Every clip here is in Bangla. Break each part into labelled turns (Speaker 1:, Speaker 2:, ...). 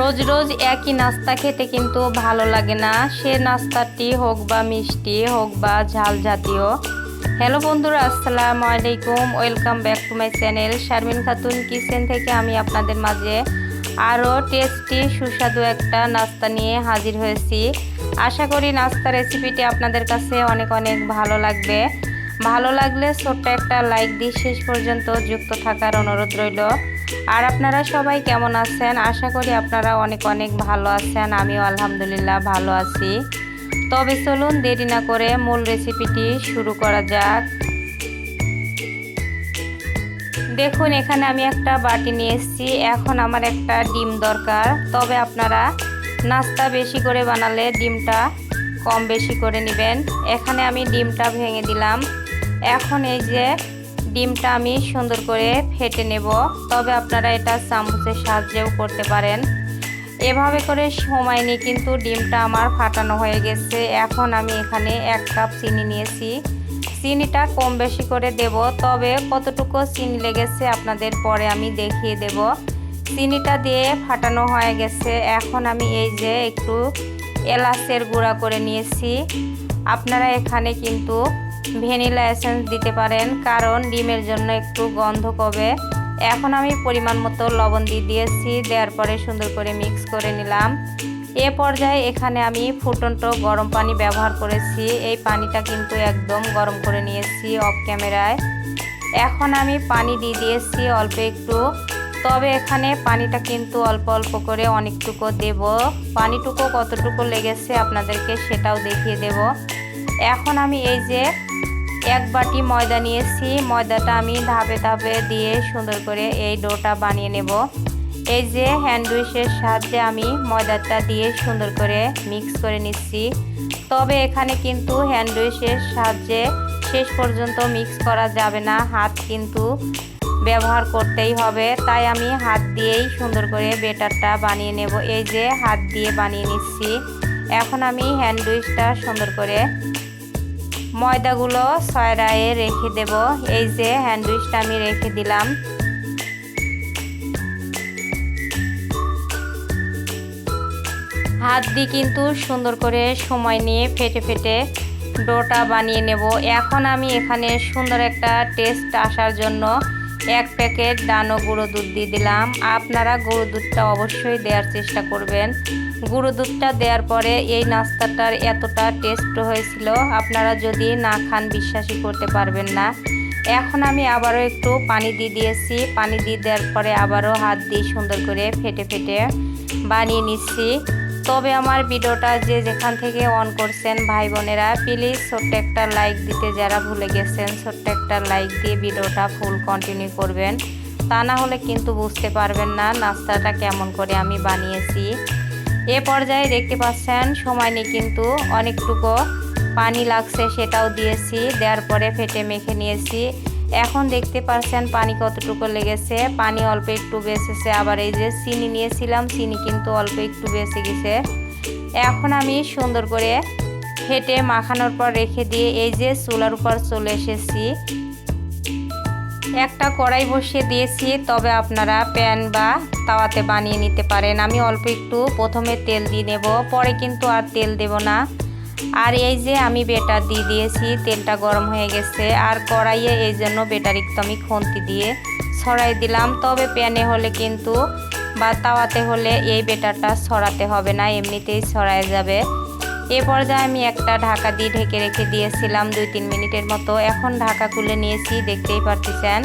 Speaker 1: রোজ রোজ একই নাস্তা খেতে কিন্তু ভালো লাগে না, সে নাস্তাটি হোক বা মিষ্টি হোক বা ঝাল জাতীয়। হ্যালো বন্ধুরা, আসসালামু আলাইকুম, welcome back to my channel Sharmin Khatun kitchen থেকে আমি আপনাদের মাঝে আরও টেস্টি সুস্বাদু একটা নাস্তা নিয়ে হাজির হয়েছি। আশা করি নাস্তা রেসিপিটি আপনাদের কাছে অনেক অনেক ভালো লাগবে। ভালো লাগলে ছোট্ট একটা লাইক দিয়ে শেষ পর্যন্ত যুক্ত থাকার অনুরোধ রইল। আর আপনারা সবাই কেমন আছেন? আশা করি আপনারা অনেক অনেক ভালো আছেন, আমিও আলহামদুলিল্লাহ ভালো আছি। তবে চলুন দেরি না করে মূল রেসিপিটি শুরু করা যাক। দেখুন, এখানে আমি একটা বাটি নিয়ে এসেছি। এখন আমার একটা ডিম দরকার, তবে আপনারা নাস্তা বেশি করে বানালে ডিমটা কম বেশি করে নেবেন। এখানে আমি ডিমটা ভেঙে দিলাম। এখন এই যে ডিমটা আমি সুন্দর করে ফেটে নেব, তবে আপনারা এটা চামচের সাহায্যেও করতে পারেন। এভাবে করে সময় নিয়ে কিন্তু ডিমটা আমার ফাটানো হয়ে গেছে। এখন আমি এখানে 1 কাপ চিনি নিয়েছি। চিনিটা কম বেশি করে দেব, তবে কতটুকু চিনি লেগেছে আপনাদের পরে আমি দেখিয়ে দেব। চিনিটা দিয়ে ফাটানো হয়ে গেছে। এখন আমি এই যে একটু এলাচের গুঁড়া করে নিয়েছি। আপনারা এখানে কিন্তু ভ্যানিলা এসেন্স দিতে পারেন, কারণ ডিমের জন্য একটু গন্ধ কবে। এখন আমি পরিমাণ মতো লবণ দিয়ে দিয়েছি। দেওয়ার পরে সুন্দর করে মিক্স করে নিলাম। এ পর্যায়ে এখানে আমি ফুটন্ত গরম পানি ব্যবহার করেছি। এই পানিটা কিন্তু একদম গরম করে নিয়েছি অফ ক্যামেরায়। এখন আমি পানি দিয়ে দিয়েছি অল্প একটু, তবে এখানে পানিটা কিন্তু অল্প অল্প করে অনেকটুকু দেব। পানিটুকু কতটুকু লেগেছে আপনাদেরকে সেটাও দেখিয়ে দেব। এখন আমি এই যে 1 বাটি ময়দা নিয়েছি। ময়দাটা আমি ধাপে ধাপে দিয়ে সুন্দর করে এই ডোটা বানিয়ে নেব। এই যে হ্যান্ড উইশের সাহায্যে আমি ময়দাটা দিয়ে সুন্দর করে মিক্স করে নিচ্ছি। তবে এখানে কিন্তু হ্যান্ড উইশের সাহায্যে শেষ পর্যন্ত মিক্স করা যাবে না, হাত কিন্তু ব্যবহার করতেই হবে। তাই আমি হাত দিয়েই সুন্দর করে বেটারটা বানিয়ে নেব। এই যে হাত দিয়ে বানিয়ে নিচ্ছি। এখন আমি হ্যান্ড উইশটা সুন্দর করে ময়দাগুলো ছয়রায়ে রেখে দেব। এই যে হ্যান্ড উইশটা আমি রেখে দিলাম। হাত দিয়ে কিন্তু সুন্দর করে সময় নিয়ে ফেটে ফেটে ডোটা বানিয়ে নেব। এখন আমি এখানে সুন্দর একটা টেস্ট আসার জন্য 1 প্যাকেট ডানো গুঁড়ো দুধ দিয়ে দিলাম। আপনারা গুঁড়ো দুধটা অবশ্যই দেওয়ার চেষ্টা করবেন। গুঁড়ো দুধটা দেওয়ার পরে এই নাস্তাটার এতটা টেস্ট হয়েছিল, আপনারা যদি না খান বিশ্বাসই করতে পারবেন না। এখন আমি আবারও একটু পানি দিয়ে দিয়েছি। পানি দিয়ে দেওয়ার পরে আবারও হাত দিয়ে সুন্দর করে ফেটে ফেটে বানিয়ে নিচ্ছি। তবে আমার ভিডিওটা যে যেখান থেকে অন করছেন ভাই বোনেরা, প্লিজ ছোট্ট একটা লাইক দিতে যারা ভুলে গেছেন, ছোট্ট একটা লাইক দিয়ে ভিডিওটা ফুল কন্টিনিউ করবেন। তা না হলে কিন্তু বুঝতে পারবেন না নাস্তাটা কেমন করে আমি বানিয়েছি। এ পর্যায়ে দেখতে পাচ্ছেন সময় নিয়ে কিন্তু অনেকটুকু পানি লাগছে, সেটাও দিয়েছি। দেওয়ার পরে ফেটে মেখে নিয়েছি। এখন দেখতে পাচ্ছেন পানি কতটুকু লেগেছে, পানি অল্প একটু বেঁচেছে। আবার এই যে চিনি নিয়েছিলাম, চিনি কিন্তু অল্প একটু বেঁচে গেছে। এখন আমি সুন্দর করে ফেটে মাখানোর পর রেখে দিয়ে এই যে চুলার উপর চলে এসেছি। একটা কড়াই বসিয়ে দিয়েছি, তবে আপনারা প্যান বা তাওয়াতে বানিয়ে নিতে পারেন। আমি অল্প একটু প্রথমে তেল দিয়ে নেব, পরে কিন্তু আর তেল দেব না। আর এই যে আমি বেটার দিয়ে দিয়েছি, তেলটা গরম হয়ে গেছে। আর কড়াইয়ে এই জন্য বেটার একটু আমি খুন্তি দিয়ে ছড়াই দিলাম। তবে প্যানে হলে কিন্তু বা তাওয়াতে হলে এই বেটারটা ছড়াতে হবে না, এমনিতেই ছড়ায় যাবে। এ পর্যায়ে আমি একটা ঢাকা দিয়ে ঢেকে রেখে দিয়েছিলাম 2-3 মিনিটের মতো। এখন ঢাকা খুলে নিয়েছি, দেখতেই পারতেছেন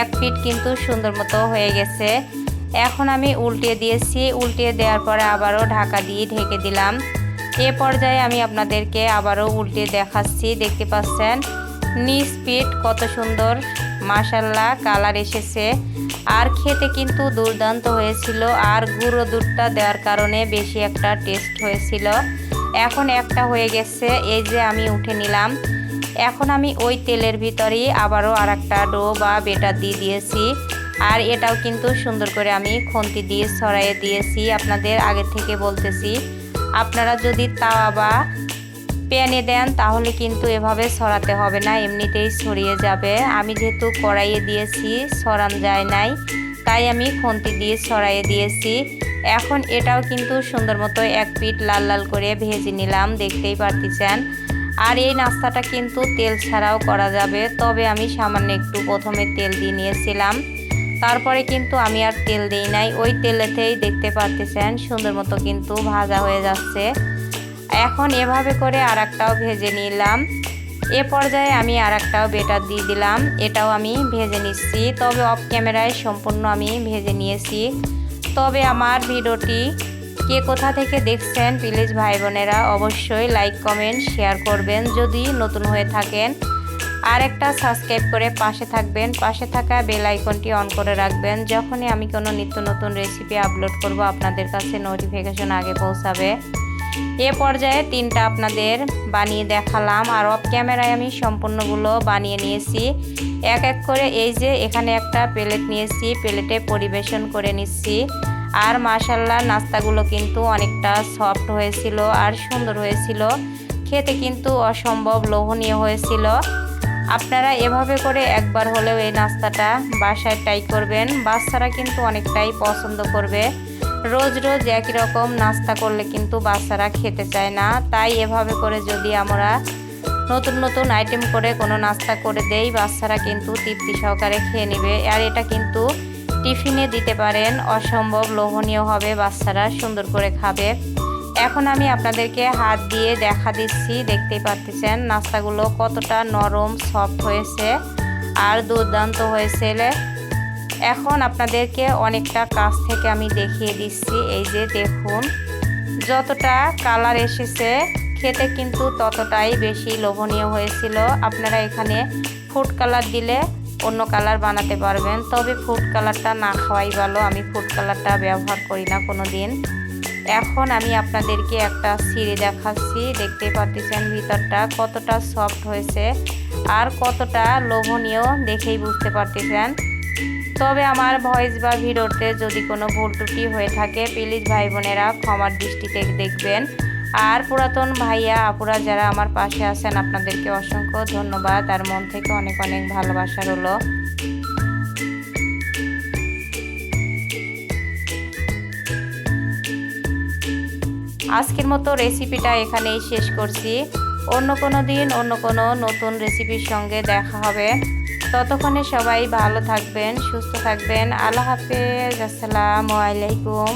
Speaker 1: 1 পিঠ কিন্তু সুন্দর মতো হয়ে গেছে। এখন আমি উল্টিয়ে দিয়েছি। উল্টিয়ে দেওয়ার পরে আবারও ঢাকা দিয়ে ঢেকে দিলাম। এ পর্যায়ে আমি আপনাদেরকে আবারও উল্টে দেখাচ্ছি। দেখতে পাচ্ছেন নিচ পিঠ কত সুন্দর মাশাআল্লাহ কালার এসেছে। আর খেতে কিন্তু দুর্দান্ত হয়েছিল। আর গুঁড়ো দুধটা দেওয়ার কারণে বেশি একটা টেস্ট হয়েছিল। এখন একটা হয়ে গেছে, এই যে আমি উঠে নিলাম। এখন আমি ওই তেলের ভিতরেই আবারও আরেকটা ডো বা বেটার দিয়ে দিয়েছি। আর এটাও কিন্তু সুন্দর করে আমি খুন্তি দিয়ে ছড়াইয়ে দিয়েছি। আপনাদের আগে থেকে বলতেছি, আপনারা যদি তাওয়া বা প্যানে দেন তাহলে কিন্তু এভাবে ছড়াতে হবে না, এমনিতেই ছড়িয়ে যাবে। আমি যেহেতু কড়াইয়ে দিয়েছি ছড়ান যায় নাই, তাই আমি খুন্তি দিয়ে ছড়াইয়ে দিয়েছি। এখন এটাও কিন্তু সুন্দর মতো এক পিঠ লাল লাল করে ভেজে নিলাম, দেখতেই পারতেছেন। আর এই নাস্তাটা কিন্তু তেল ছাড়াও করা যাবে, তবে আমি সামান্য একটু প্রথমে তেল দিয়ে নিয়েছিলাম, তারপরে কিন্তু আমি আর তেল দিই নাই। ওই তেলেতেই দেখতে পারতেছেন সুন্দর মতো কিন্তু ভাজা হয়ে যাচ্ছে। এখন এভাবে করে আর একটাও ভেজে নিলাম। এ পর্যায়ে আমি আর একটাও বেটার দিয়ে দিলাম, এটাও আমি ভেজে নিচ্ছি, তবে অফ ক্যামেরায় সম্পূর্ণ আমি ভেজে নিয়েছি। তবে আমার ভিডিওটি কে কোথা থেকে দেখছেন প্লিজ ভাই বোনেরা অবশ্যই লাইক কমেন্ট শেয়ার করবেন, যদি নতুন হয়ে থাকেন। আর একটা সাবস্ক্রাইব করে পাশে থাকবেন, পাশে থাকা বেল আইকনটি অন করে রাখবেন। যখনই আমি কোনো নিত্য নতুন রেসিপি আপলোড করব আপনাদের কাছে নোটিফিকেশন আগে পৌঁছাবে। এ পর্যায়ে 3টা আপনাদের বানিয়ে দেখালাম, আর অফ ক্যামেরায় আমি সম্পূর্ণগুলো বানিয়ে নিয়েছি এক এক করে। এই যে এখানে একটা প্লেট নিয়েছি, প্লেটে পরিবেশন করে নিচ্ছি। আর মাশাআল্লাহ নাস্তাগুলো কিন্তু অনেকটা সফট হয়েছিল আর সুন্দর হয়েছিল, খেতে কিন্তু অসম্ভব লোভনীয় হয়েছিল। আপনারা এভাবে করে একবার হলেও এই নাস্তাটা বাসায় ট্রাই করবেন, বাচ্চারা কিন্তু অনেকটাই পছন্দ করবে। রোজ রোজ একই রকম নাস্তা করলে কিন্তু বাচ্চারা খেতে চায় না, তাই এভাবে করে যদি আমরা নতুন নতুন আইটেম করে কোনো নাস্তা করে দেই, বাচ্চারা কিন্তু তৃপ্তি সহকারে খেয়ে নেবে। আর এটা কিন্তু টিফিনে দিতে পারেন, অসম্ভব লোভনীয় হবে, বাচ্চারা সুন্দর করে খাবে। এখন আমি আপনাদেরকে হাত দিয়ে দেখা দিচ্ছি, দেখতেই পাচ্ছেন নাস্তাগুলো কতটা নরম সফট হয়েছে আর দুর্দান্ত হয়েছে। এখন আপনাদেরকে অনেকটা কাছ থেকে আমি দেখিয়ে দিচ্ছি। এই যে দেখুন যতটা কালার এসেছে, খেতে কিন্তু ততটাই বেশি লোভনীয় হয়েছিল। আপনারা এখানে ফুড কালার দিলে অন্য কালার বানাতে পারবেন, তবে ফুড কালারটা না খাওয়াই ভালো, আমি ফুড কালারটা ব্যবহার করি না কোনো দিন। এখন আমি আপনাদেরকে একটা ছিঁড়ে দেখাচ্ছি, দেখতে পাচ্ছেন ভিতরটা কতটা সফট হয়েছে আর কতটা লোভনীয়, দেখেই বুঝতে পারতেছেন। তবে আমার ভয়েস বা ভিডিওতে যদি কোনো ভুল ত্রুটি হয়ে থাকে প্লিজ ভাই বোনেরা ক্ষমার দৃষ্টিতে দেখবেন। আর পুরাতন ভাইয়া আপুরা যারা আমার পাশে আছেন আপনাদেরকে অসংখ্য ধন্যবাদ, আর মন থেকে অনেক অনেক ভালোবাসা রইলো। আজকের মতো রেসিপিটা এখানেই শেষ করছি। অন্য কোনো দিন অন্য কোনো নতুন রেসিপির সঙ্গে দেখা হবে। ততক্ষণে সবাই ভালো থাকবেন, সুস্থ থাকবেন। আল্লাহ হাফেজ, আসসালামু আলাইকুম।